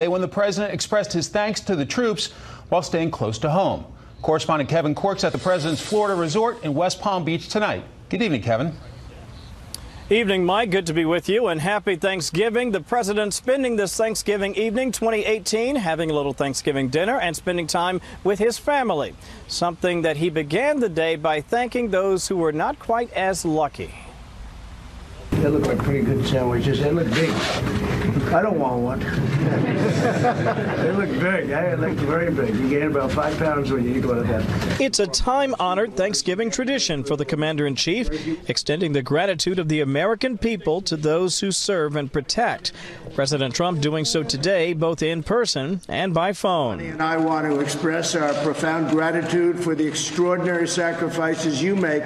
When the president expressed his thanks to the troops while staying close to home. Correspondent Kevin Cork's at the president's Florida resort in West Palm Beach tonight. Good evening, Kevin. Evening, Mike. Good to be with you, and happy Thanksgiving. The president spending this Thanksgiving evening 2018 having a little Thanksgiving dinner and spending time with his family, something that he began the day by thanking those who were not quite as lucky. They look like pretty good sandwiches. They look big. I don't want one. They look big. They look very big. You gain about 5 pounds when you eat one of them. It's a time-honored Thanksgiving tradition for the commander-in-chief, extending the gratitude of the American people to those who serve and protect. President Trump doing so today, both in person and by phone. And I want to express our profound gratitude for the extraordinary sacrifices you make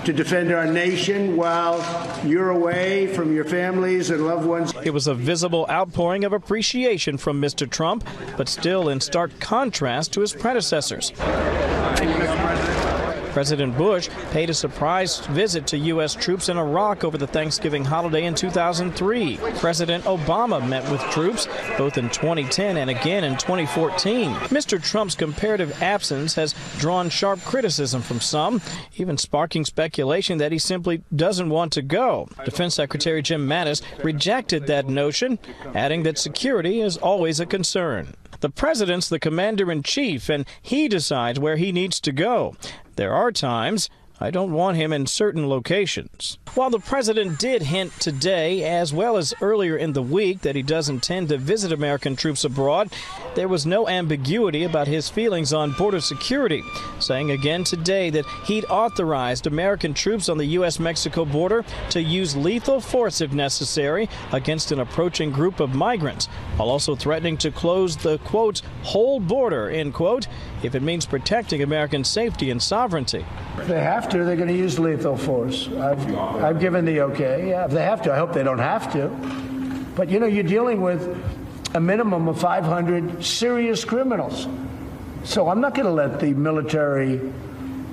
to defend our nation while you're away from your families and loved ones. It was a visible outpouring of appreciation from Mr. Trump, but still in stark contrast to his predecessors. Thank you, Mr. President. President Bush paid a surprise visit to U.S. troops in Iraq over the Thanksgiving holiday in 2003. President Obama met with troops both in 2010 and again in 2014. Mr. Trump's comparative absence has drawn sharp criticism from some, even sparking speculation that he simply doesn't want to go. Defense Secretary Jim Mattis rejected that notion, adding that security is always a concern. The president's the commander-in-chief, and he decides where he needs to go. There are times I don't want him in certain locations. While the president did hint today, as well as earlier in the week, that he does intend to visit American troops abroad, there was no ambiguity about his feelings on border security, saying again today that he'd authorized American troops on the U.S.-Mexico border to use lethal force if necessary against an approaching group of migrants, while also threatening to close the, quote, whole border, end quote, if it means protecting American safety and sovereignty. If they have to, they're going to use lethal force. I've given the okay. Yeah, if they have to, I hope they don't have to. But, you know, you're dealing with a minimum of 500 serious criminals. So I'm not going to let the military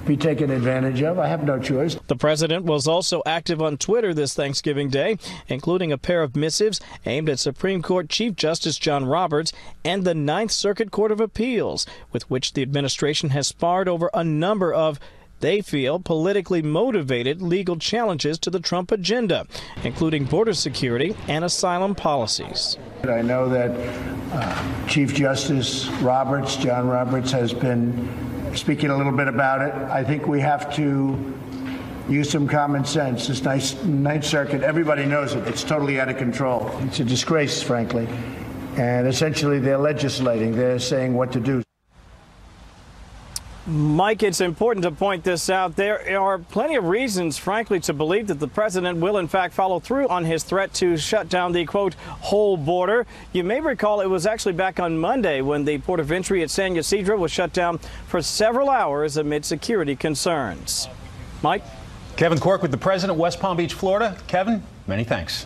be taken advantage of. I have no choice. The president was also active on Twitter this Thanksgiving Day, including a pair of missives aimed at Supreme Court Chief Justice John Roberts and the Ninth Circuit Court of Appeals, with which the administration has sparred over a number of, they feel, politically motivated legal challenges to the Trump agenda, including border security and asylum policies. I know that Chief Justice Roberts, John Roberts, has been speaking a little bit about it. I think we have to use some common sense. This Ninth Circuit, everybody knows it. It's totally out of control. It's a disgrace, frankly. And essentially, they're legislating. They're saying what to do. Mike, it's important to point this out. There are plenty of reasons, frankly, to believe that the president will, in fact, follow through on his threat to shut down the, quote, whole border. You may recall it was actually back on Monday when the port of entry at San Ysidro was shut down for several hours amid security concerns. Mike? Kevin Cork with the president, West Palm Beach, Florida. Kevin, many thanks.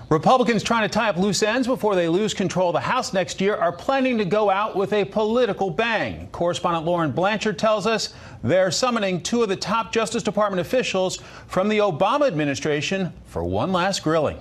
Republicans trying to tie up loose ends before they lose control of the House next year are planning to go out with a political bang. Correspondent Lauren Blanchard tells us they're summoning 2 of the top Justice Department officials from the Obama administration for one last grilling.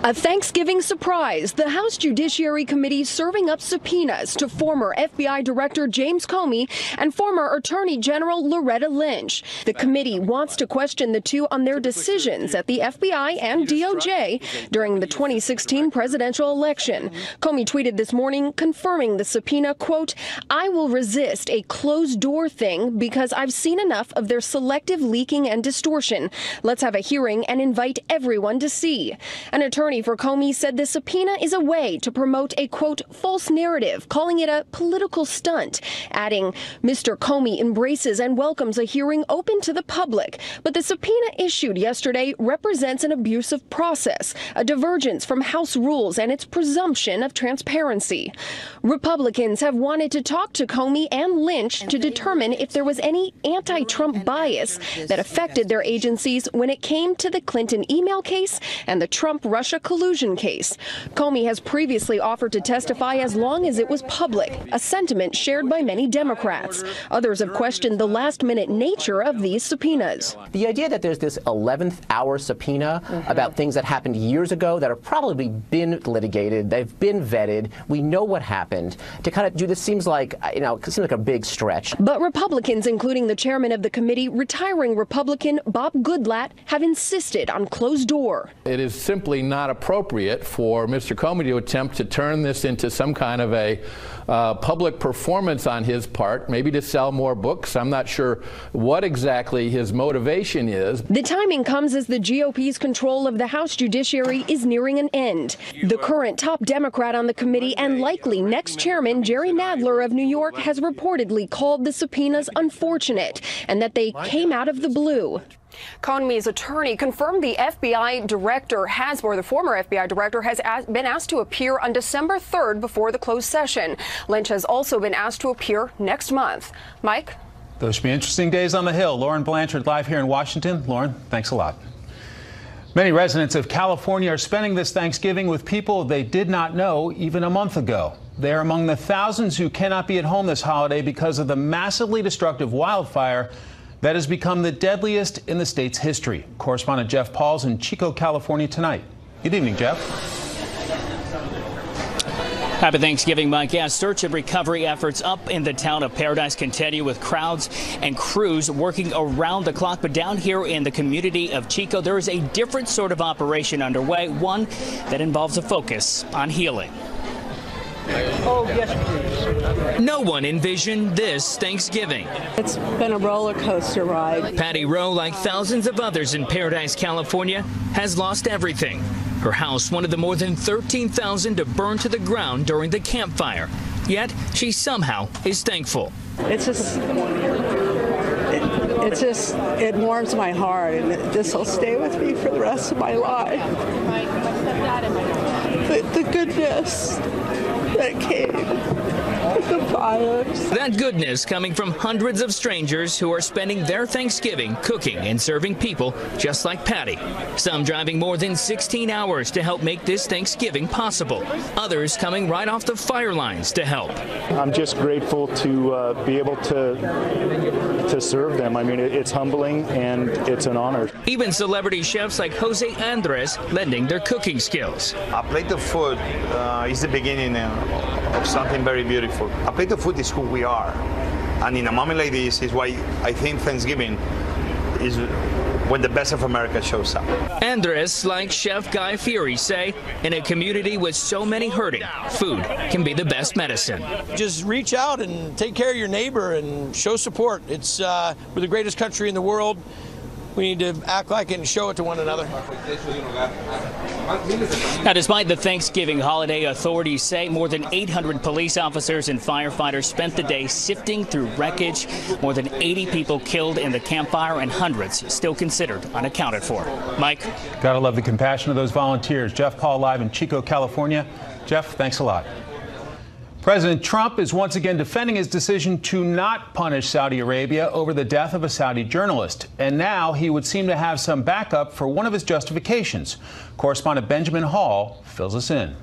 A Thanksgiving surprise, the House Judiciary Committee serving up subpoenas to former FBI Director James Comey and former Attorney General Loretta Lynch. The committee wants to question the two on their decisions at the FBI and DOJ during the 2016 presidential election. Comey tweeted this morning confirming the subpoena, quote, "I will resist a closed-door thing because I've seen enough of their selective leaking and distortion. Let's have a hearing and invite everyone to see." An attorney for Comey said the subpoena is a way to promote a, quote, false narrative, calling it a political stunt, adding, Mr. Comey embraces and welcomes a hearing open to the public, but the subpoena issued yesterday represents an abusive process, a divergence from House rules and its presumption of transparency. Republicans have wanted to talk to Comey and Lynch to determine if there was any anti-Trump bias that affected their agencies when it came to the Clinton email case and the Trump-Russia collusion case. Comey has previously offered to testify as long as it was public, a sentiment shared by many Democrats. Others have questioned the last-minute nature of these subpoenas. The idea that there's this 11th hour subpoena about things that happened years ago that have probably been litigated, they've been vetted, we know what happened. To kind of do this seems like, it seems like a big stretch. But Republicans, including the chairman of the committee, retiring Republican Bob Goodlatte, have insisted on closed door. It is simply not appropriate for Mr. Comey to attempt to turn this into some kind of a public performance on his part, maybe to sell more books. I'm not sure what exactly his motivation is. The timing comes as the GOP's control of the House Judiciary is nearing an end. The current top Democrat on the committee and likely next chairman, Jerry Nadler of New York, has reportedly called the subpoenas unfortunate and that they came out of the blue. Comey's attorney confirmed the FBI director the former FBI director has been asked to appear on December 3rd before the closed session. Lynch has also been asked to appear next month. Mike? Those should be interesting days on the Hill. Lauren Blanchard live here in Washington. Lauren, thanks a lot. Many residents of California are spending this Thanksgiving with people they did not know even a month ago. They are among the thousands who cannot be at home this holiday because of the massively destructive wildfire that has become the deadliest in the state's history. Correspondent Jeff Paul's in Chico, California tonight. Good evening, Jeff. Happy Thanksgiving, Mike. Yeah, search and recovery efforts up in the town of Paradise continue with crowds and crews working around the clock. But down here in the community of Chico, there is a different sort of operation underway, one that involves a focus on healing. Oh, yes, please. No one envisioned this Thanksgiving. It's been a roller coaster ride. Patty Rowe, like thousands of others in Paradise, California, has lost everything. Her house, one of the more than 13,000 to burn to the ground during the campfire. Yet, she somehow is thankful. It warms my heart, and this will stay with me for the rest of my life. The goodness that came with the fires. That goodness coming from hundreds of strangers who are spending their Thanksgiving cooking and serving people just like Patty. Some driving more than 16 hours to help make this Thanksgiving possible. Others coming right off the fire lines to help. I'm just grateful to be able to serve them. I mean, it's humbling and it's an honor. Even celebrity chefs like Jose Andres lending their cooking skills. A plate of food is the beginning of something very beautiful. A plate of food is who we are. And in a moment like this is why I think Thanksgiving is when the best of America shows up. Andres, like Chef Guy Fieri, say, in a community with so many hurting, food can be the best medicine. Just reach out and take care of your neighbor and show support. We're the greatest country in the world. We need to act like it and show it to one another. Now, despite the Thanksgiving holiday, authorities say more than 800 police officers and firefighters spent the day sifting through wreckage. More than 80 people killed in the campfire and hundreds still considered unaccounted for. Mike? Gotta love the compassion of those volunteers. Jeff Paul live in Chico, California. Jeff, thanks a lot. President Trump is once again defending his decision to not punish Saudi Arabia over the death of a Saudi journalist. And now he would seem to have some backup for one of his justifications. Correspondent Benjamin Hall fills us in.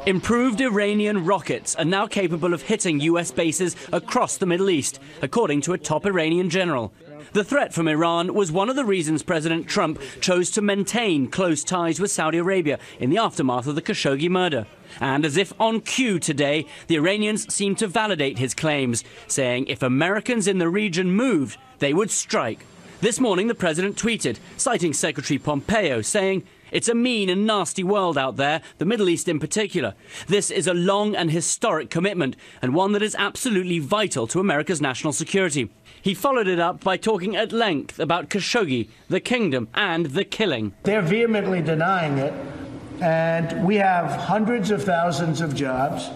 Improved Iranian rockets are now capable of hitting U.S. bases across the Middle East, according to a top Iranian general. The threat from Iran was one of the reasons President Trump chose to maintain close ties with Saudi Arabia in the aftermath of the Khashoggi murder. And as if on cue today, the Iranians seemed to validate his claims, saying if Americans in the region moved, they would strike. This morning, the president tweeted, citing Secretary Pompeo, saying, "It's a mean and nasty world out there, the Middle East in particular. This is a long and historic commitment, and one that is absolutely vital to America's national security." He followed it up by talking at length about Khashoggi, the kingdom, and the killing. They're vehemently denying it, and we have hundreds of thousands of jobs.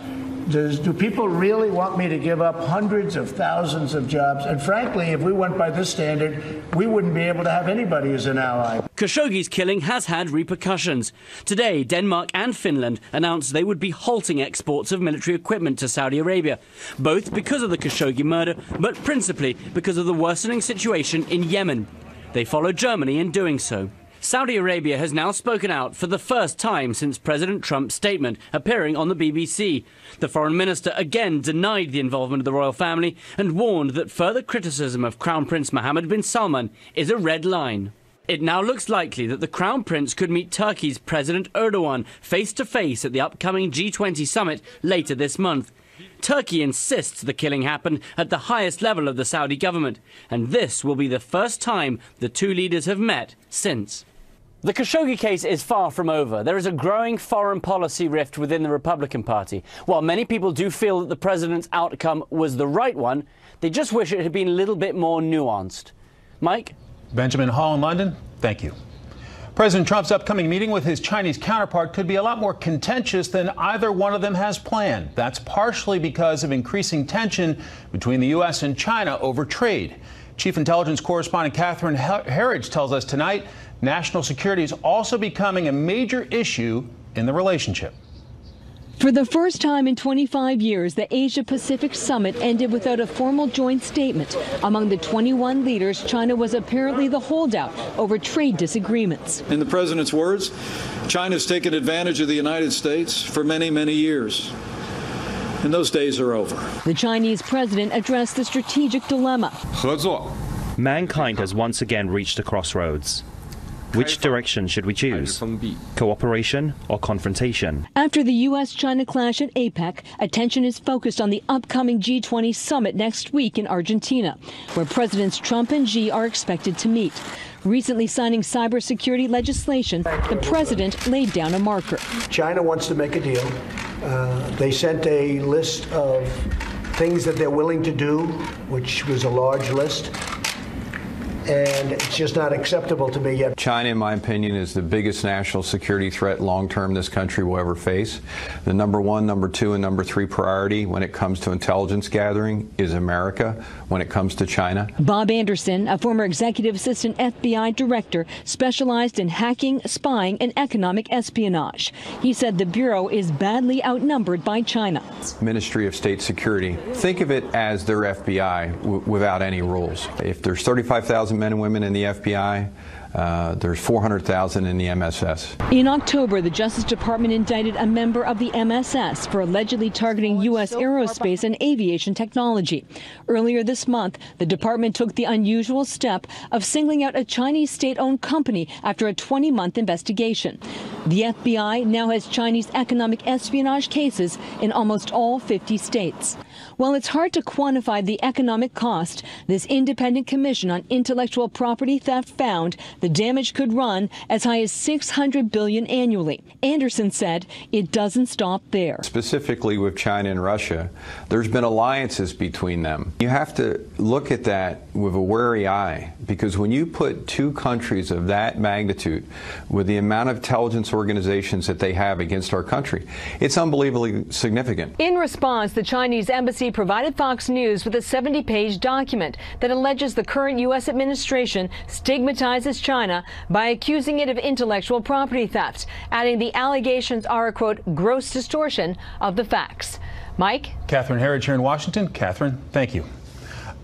Do people really want me to give up hundreds of thousands of jobs? And frankly, if we went by this standard, we wouldn't be able to have anybody as an ally. Khashoggi's killing has had repercussions. Today, Denmark and Finland announced they would be halting exports of military equipment to Saudi Arabia, both because of the Khashoggi murder, but principally because of the worsening situation in Yemen. They follow Germany in doing so. Saudi Arabia has now spoken out for the first time since President Trump's statement appearing on the BBC. The foreign minister again denied the involvement of the royal family and warned that further criticism of Crown Prince Mohammed bin Salman is a red line. It now looks likely that the Crown Prince could meet Turkey's President Erdogan face-to-face at the upcoming G20 summit later this month. Turkey insists the killing happened at the highest level of the Saudi government, and this will be the first time the two leaders have met since. The Khashoggi case is far from over. There is a growing foreign policy rift within the Republican Party. While many people do feel that the president's outcome was the right one, they just wish it had been a little bit more nuanced. Mike? Benjamin Hall in London, thank you. President Trump's upcoming meeting with his Chinese counterpart could be a lot more contentious than either one of them has planned. That's partially because of increasing tension between the U.S. and China over trade. Chief Intelligence Correspondent Catherine Herridge tells us tonight national security is also becoming a major issue in the relationship. For the first time in 25 years, the Asia-Pacific summit ended without a formal joint statement. Among the 21 leaders, China was apparently the holdout over trade disagreements. In the president's words, China's taken advantage of the United States for many, many years. And those days are over. The Chinese president addressed the strategic dilemma. Mankind has once again reached a crossroads. Which direction should we choose? Cooperation or confrontation? After the U.S.-China clash at APEC, attention is focused on the upcoming G20 summit next week in Argentina, where Presidents Trump and Xi are expected to meet. Recently signing cybersecurity legislation, the president laid down a marker. China wants to make a deal. They sent a list of things that they're willing to do, which was a large list. And it's just not acceptable to me yet. China, in my opinion, is the biggest national security threat long-term this country will ever face. The number one, number two, and number three priority when it comes to intelligence gathering is America when it comes to China. Bob Anderson, a former executive assistant FBI director, specialized in hacking, spying, and economic espionage. He said the Bureau is badly outnumbered by China. Ministry of State Security, think of it as their FBI without any rules. If there's 35,000 men and women in the FBI, there's 400,000 in the MSS. In October, the Justice Department indicted a member of the MSS for allegedly targeting U.S. aerospace and aviation technology. Earlier this month, the department took the unusual step of singling out a Chinese state-owned company after a 20-month investigation. The FBI now has Chinese economic espionage cases in almost all 50 states. While it's hard to quantify the economic cost, this independent commission on intellectual property theft found the damage could run as high as $600 billion annually. Anderson said it doesn't stop there. Specifically with China and Russia, there's been alliances between them. You have to look at that with a wary eye, because when you put two countries of that magnitude with the amount of intelligence organizations that they have against our country, it's unbelievably significant. In response, the Chinese embassy provided Fox News with a 70-page document that alleges the current U.S. administration stigmatizes China by accusing it of intellectual property theft, adding the allegations are a, quote, gross distortion of the facts. Mike? Catherine Herridge here in Washington. Catherine, thank you.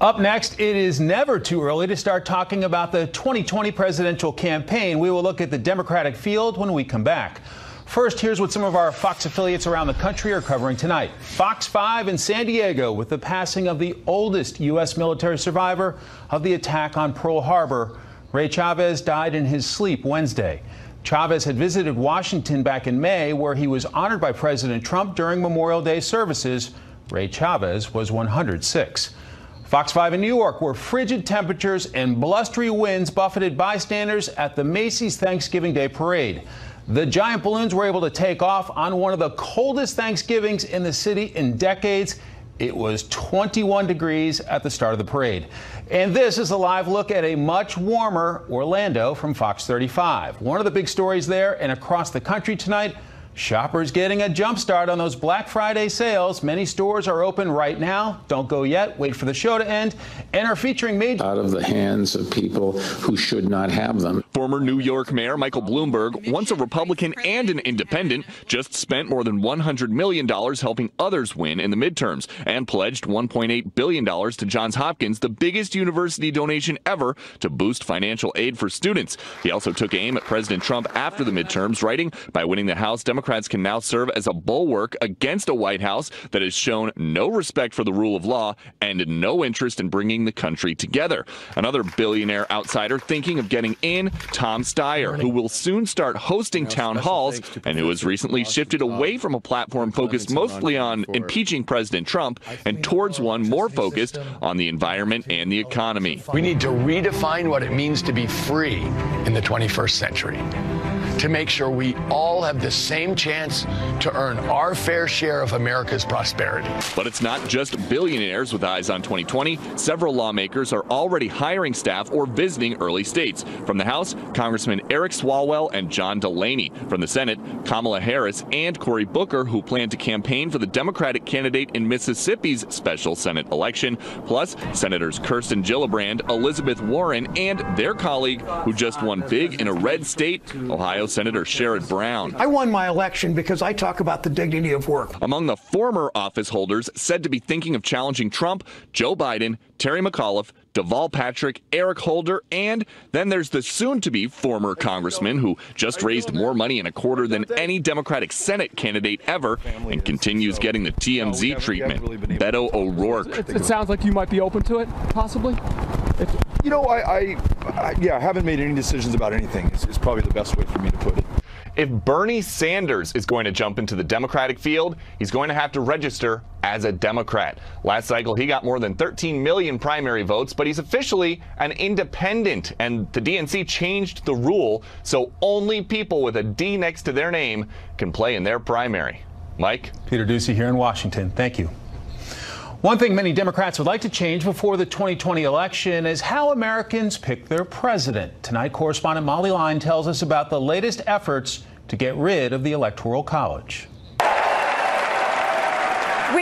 Up next, it is never too early to start talking about the 2020 presidential campaign. We will look at the Democratic field when we come back. First, here's what some of our Fox affiliates around the country are covering tonight. Fox 5 in San Diego with the passing of the oldest U.S. military survivor of the attack on Pearl Harbor. Ray Chavez died in his sleep Wednesday. Chavez had visited Washington back in May, where he was honored by President Trump during Memorial Day services. Ray Chavez was 106. Fox 5 in New York, where frigid temperatures and blustery winds buffeted bystanders at the Macy's Thanksgiving Day Parade. The giant balloons were able to take off on one of the coldest Thanksgivings in the city in decades. It was 21 degrees at the start of the parade. And this is a live look at a much warmer Orlando from Fox 35. One of the big stories there and across the country tonight, shoppers getting a jump start on those Black Friday sales. Many stores are open right now. Don't go yet. Wait for the show to end. And are featuring major out of the hands of people who should not have them. For Former New York Mayor Michael Bloomberg, once a Republican and an independent, just spent more than $100 million helping others win in the midterms and pledged $1.8 billion to Johns Hopkins, the biggest university donation ever to boost financial aid for students. He also took aim at President Trump after the midterms, writing, "By winning the House, Democrats can now serve as a bulwark against a White House that has shown no respect for the rule of law and no interest in bringing the country together." Another billionaire outsider thinking of getting in, Tom Steyer, who will soon start hosting town halls and who has recently shifted away from a platform focused mostly on impeaching President Trump and towards one more focused on the environment and the economy. We need to redefine what it means to be free in the 21st century, to make sure we all have the same chance to earn our fair share of America's prosperity. But it's not just billionaires with eyes on 2020. Several lawmakers are already hiring staff or visiting early states. From the House, Congressman Eric Swalwell and John Delaney. From the Senate, Kamala Harris and Cory Booker, who plan to campaign for the Democratic candidate in Mississippi's special Senate election. Plus, Senators Kirsten Gillibrand, Elizabeth Warren, and their colleague, who just won big in a red state, Ohio Senator Sherrod Brown. I won my election because I talk about the dignity of work. Among the former office holders said to be thinking of challenging Trump, Joe Biden, Terry McAuliffe, Deval Patrick, Eric Holder, and then there's the soon-to-be former congressman who just raised more money in a quarter than any Democratic Senate candidate ever and continues getting the TMZ treatment, Beto O'Rourke. It sounds like you might be open to it, possibly? You know, I haven't made any decisions about anything. It's probably the best way for me to put it. If Bernie Sanders is going to jump into the Democratic field, he's going to have to register as a Democrat. Last cycle, he got more than 13 million primary votes, but he's officially an independent, and the DNC changed the rule so only people with a D next to their name can play in their primary. Mike? Peter Ducey here in Washington. Thank you. One thing many Democrats would like to change before the 2020 election is how Americans pick their president. Tonight, correspondent Molly Line tells us about the latest efforts to get rid of the Electoral College.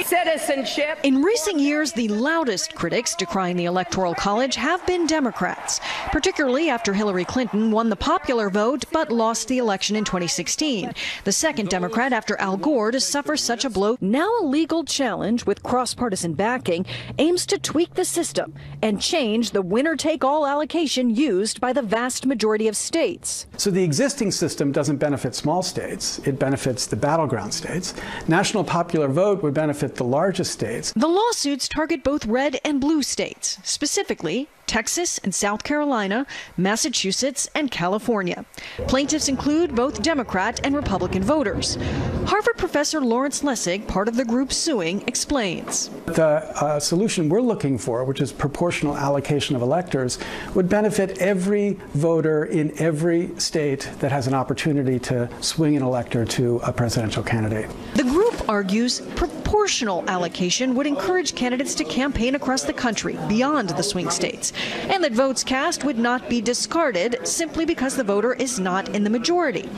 Citizenship. In recent years, the loudest critics decrying the Electoral College have been Democrats, particularly after Hillary Clinton won the popular vote but lost the election in 2016. The second Democrat after Al Gore to suffer such a blow. Now a legal challenge with cross-partisan backing aims to tweak the system and change the winner-take-all allocation used by the vast majority of states. So the existing system doesn't benefit small states. It benefits the battleground states. National popular vote would benefit the largest states. The lawsuits target both red and blue states, specifically Texas and South Carolina, Massachusetts, and California. Plaintiffs include both Democrat and Republican voters. Harvard professor Lawrence Lessig, part of the group suing, explains. The solution we're looking for, which is proportional allocation of electors, would benefit every voter in every state that has an opportunity to swing an elector to a presidential candidate. The group argues proportional allocation would encourage candidates to campaign across the country beyond the swing states, and that votes cast would not be discarded simply because the voter is not in the majority.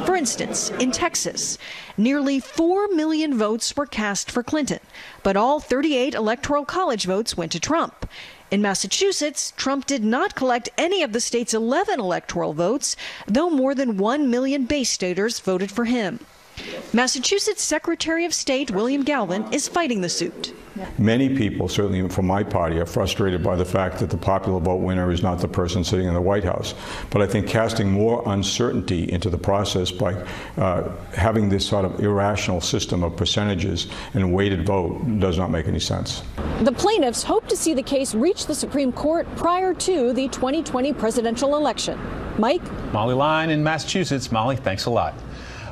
For instance, in Texas, nearly 4 million votes were cast for Clinton, but all 38 Electoral College votes went to Trump. In Massachusetts, Trump did not collect any of the state's 11 electoral votes, though more than 1 million base staters voted for him. Massachusetts Secretary of State William Galvin is fighting the suit. Many people, certainly from my party, are frustrated by the fact that the popular vote winner is not the person sitting in the White House. But I think casting more uncertainty into the process by having this sort of irrational system of percentages and weighted vote does not make any sense. The plaintiffs hope to see the case reach the Supreme Court prior to the 2020 presidential election. Mike? Molly Line in Massachusetts. Molly, thanks a lot.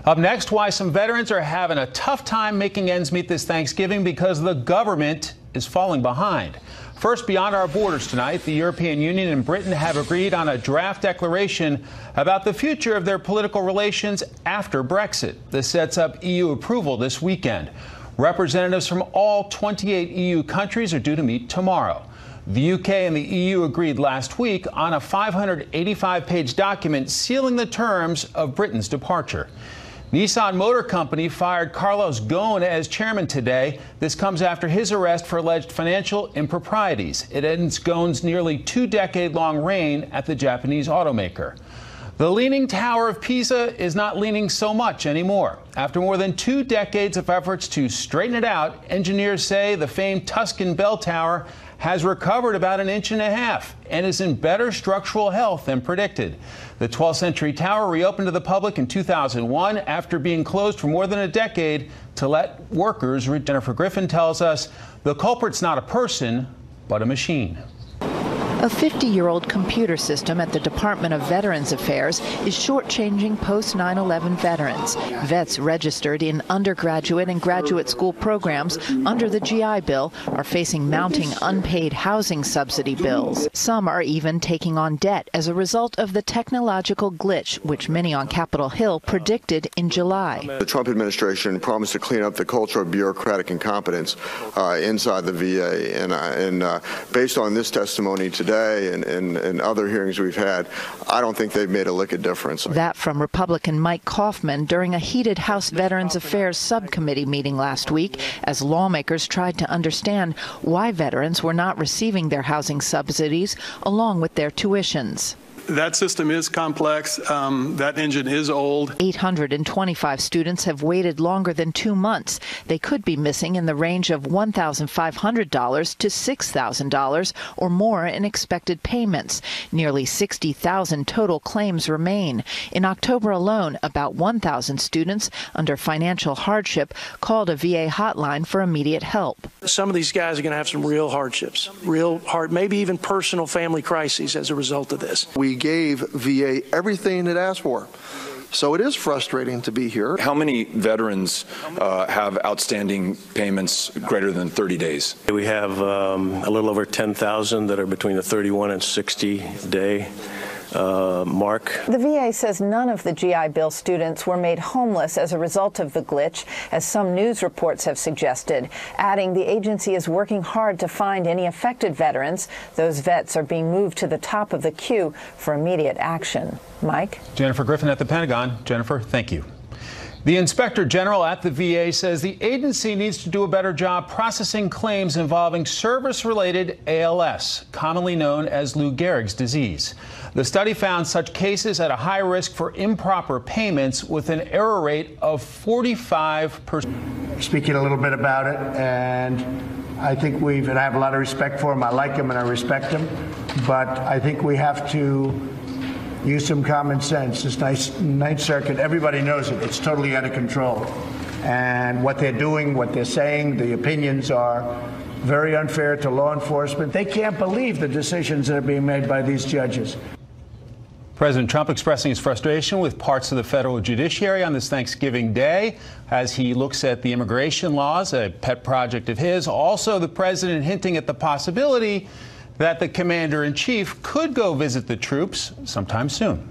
Up next, why some veterans are having a tough time making ends meet this Thanksgiving because the government is falling behind. First, beyond our borders tonight, the European Union and Britain have agreed on a draft declaration about the future of their political relations after Brexit. This sets up EU approval this weekend. Representatives from all 28 EU countries are due to meet tomorrow. The UK and the EU agreed last week on a 585-page document sealing the terms of Britain's departure. Nissan Motor Company fired Carlos Ghosn as chairman today. This comes after his arrest for alleged financial improprieties. It ends Ghosn's nearly 2-decade-long reign at the Japanese automaker. The Leaning Tower of Pisa is not leaning so much anymore. After more than 2 decades of efforts to straighten it out, engineers say the famed Tuscan bell tower has recovered about 1.5 inches and is in better structural health than predicted. The 12th century tower reopened to the public in 2001 after being closed for more than a decade to let workers. Jennifer Griffin tells us the culprit's not a person, but a machine. A 50-year-old computer system at the Department of Veterans Affairs is shortchanging post-9/11 veterans. Vets registered in undergraduate and graduate school programs under the GI Bill are facing mounting unpaid housing subsidy bills. Some are even taking on debt as a result of the technological glitch, which many on Capitol Hill predicted in July. The Trump administration promised to clean up the culture of bureaucratic incompetence inside the VA, and based on this testimony today, and other hearings we've had, I don't think they've made a lick of difference. That from Republican Mike Kaufman during a heated House Veterans Affairs subcommittee meeting last week as lawmakers tried to understand why veterans were not receiving their housing subsidies along with their tuitions. That system is complex. That engine is old. 825 students have waited longer than 2 months. They could be missing in the range of $1,500 to $6,000 or more in expected payments. Nearly 60,000 total claims remain. In October alone, about 1,000 students under financial hardship called a VA hotline for immediate help. Some of these guys are going to have some real hardships, maybe even personal family crises as a result of this. We gave VA everything it asked for. So it is frustrating to be here. How many veterans have outstanding payments greater than 30 days? We have a little over 10,000 that are between the 31 and 60 day mark. The VA says none of the GI Bill students were made homeless as a result of the glitch, as some news reports have suggested, adding the agency is working hard to find any affected veterans. Those vets are being moved to the top of the queue for immediate action. Mike? Jennifer Griffin at the Pentagon. Jennifer, thank you. The Inspector General at the VA says the agency needs to do a better job processing claims involving service-related ALS, commonly known as Lou Gehrig's disease. The study found such cases at a high risk for improper payments with an error rate of 45%. Speaking a little bit about it, and I think and I have a lot of respect for him. I like him and I respect him, but I think we have to use some common sense. This Ninth Circuit, everybody knows it. It's totally out of control. And what they're doing, what they're saying, the opinions are very unfair to law enforcement. They can't believe the decisions that are being made by these judges. President Trump expressing his frustration with parts of the federal judiciary on this Thanksgiving Day as he looks at the immigration laws, a pet project of his. Also, the president hinting at the possibility that the commander-in-chief could go visit the troops sometime soon. Thank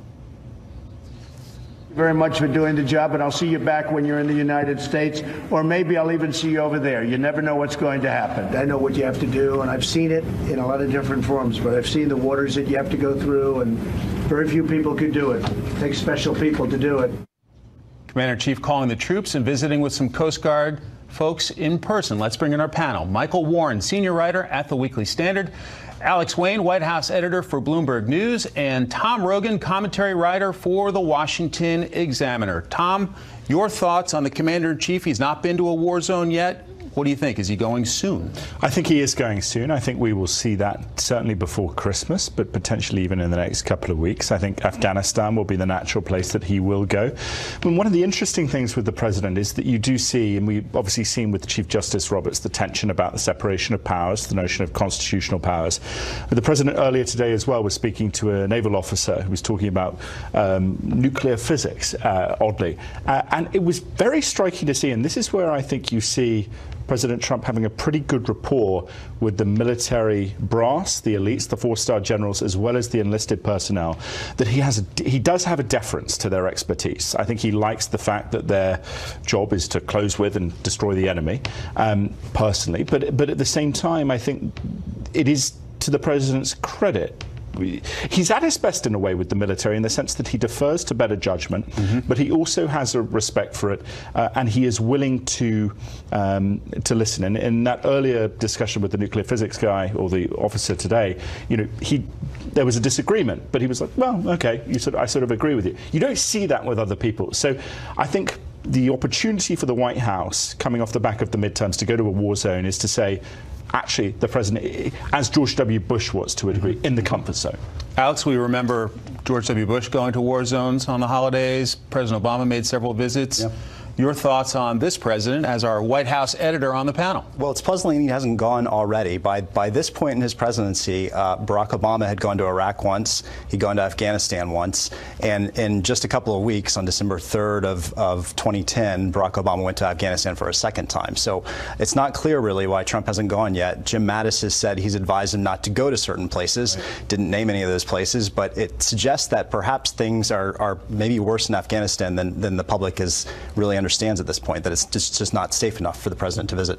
you very much for doing the job, and I'll see you back when you're in the United States, or maybe I'll even see you over there. You never know what's going to happen. I know what you have to do, and I've seen it in a lot of different forms, but I've seen the waters that you have to go through, and very few people could do it. It takes special people to do it. Commander-in-Chief calling the troops and visiting with some Coast Guard folks in person. Let's bring in our panel. Michael Warren, senior writer at the Weekly Standard, Alex Wayne, White House editor for Bloomberg News, and Tom Rogan, commentary writer for the Washington Examiner. Tom, your thoughts on the commander-in-chief? He's not been to a war zone yet. What do you think? Is he going soon? I think he is going soon. I think we will see that certainly before Christmas, but potentially even in the next couple of weeks. I think Afghanistan will be the natural place that he will go. And one of the interesting things with the president is that you do see, and we've obviously seen with Chief Justice Roberts, the tension about the separation of powers, the notion of constitutional powers. But the president earlier today as well was speaking to a naval officer who was talking about nuclear physics, oddly. And it was very striking to see, and this is where I think you see President Trump having a pretty good rapport with the military brass, the elites, the four-star generals, as well as the enlisted personnel, that he does have a deference to their expertise. I think he likes the fact that their job is to close with and destroy the enemy, personally. But at the same time, I think it is to the president's credit he's at his best in a way with the military in the sense that he defers to better judgment, but he also has a respect for it, and he is willing to listen. And in that earlier discussion with the nuclear physics guy or the officer today, there was a disagreement, but he was like, well, okay, I sort of agree with you. You don't see that with other people. So I think the opportunity for the White House coming off the back of the midterms to go to a war zone is to say, actually, the president, as George W. Bush was to a degree, in the comfort zone. Alex, we remember George W. Bush going to war zones on the holidays. President Obama made several visits. Yep. Your thoughts on this president as our White House editor on the panel? Well, it's puzzling he hasn't gone already. By this point in his presidency, Barack Obama had gone to Iraq once, he'd gone to Afghanistan once, and in just a couple of weeks, on December 3rd of 2010, Barack Obama went to Afghanistan for a second time. So it's not clear really why Trump hasn't gone yet. Jim Mattis has said he's advised him not to go to certain places, didn't name any of those places, but it suggests that perhaps things are maybe worse in Afghanistan than the public is really understands at this point, that it's just not safe enough for the president to visit.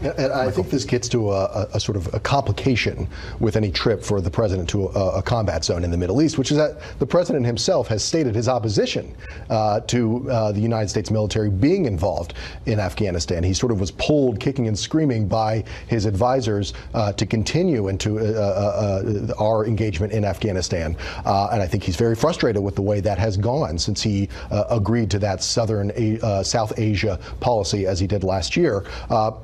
And I think this gets to a sort of a complication with any trip for the president to a combat zone in the Middle East, which is that the president himself has stated his opposition to the United States military being involved in Afghanistan. He sort of was pulled kicking and screaming by his advisors to continue into our engagement in Afghanistan. And I think he's very frustrated with the way that has gone since he agreed to that South Asia policy as he did last year.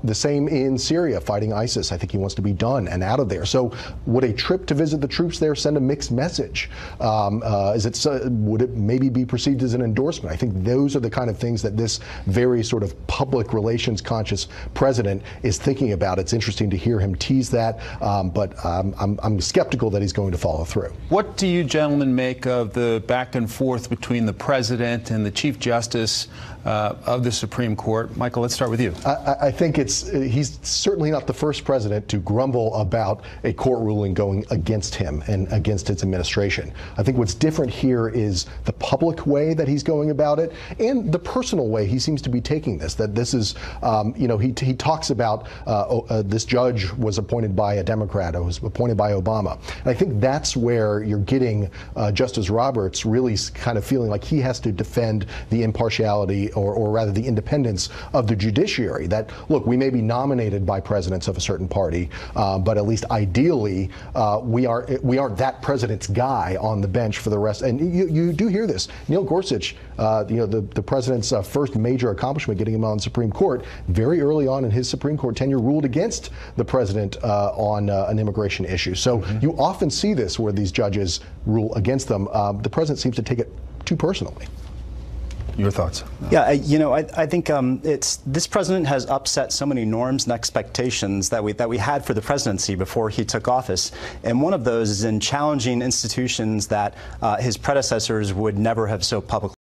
The same in Syria, fighting ISIS. I think he wants to be done and out of there. So would a trip to visit the troops there send a mixed message? Would it maybe be perceived as an endorsement? I think those are the kind of things that this very sort of public relations conscious president is thinking about. It's interesting to hear him tease that, but I'm skeptical that he's going to follow through. What do you gentlemen make of the back and forth between the president and the Chief Justice of the Supreme Court? Michael, let's start with you. I think he's certainly not the first president to grumble about a court ruling going against him and against his administration. I think what's different here is the public way that he's going about it and the personal way he seems to be taking this. That this is, he talks about this judge was appointed by a Democrat, or was appointed by Obama. And I think that's where you're getting Justice Roberts really kind of feeling like he has to defend the impartiality or rather the independence of the judiciary. That, look, we may be nominated by presidents of a certain party, but at least ideally we aren't that president's guy on the bench for the rest. And you do hear this. Neil Gorsuch, the president's first major accomplishment, getting him on the Supreme Court, very early on in his Supreme Court tenure, ruled against the president on an immigration issue. So you often see this where these judges rule against them. The president seems to take it too personally. Your thoughts? Yeah, I think this president has upset so many norms and expectations that we had for the presidency before he took office, and one of those is in challenging institutions that his predecessors would never have so publicly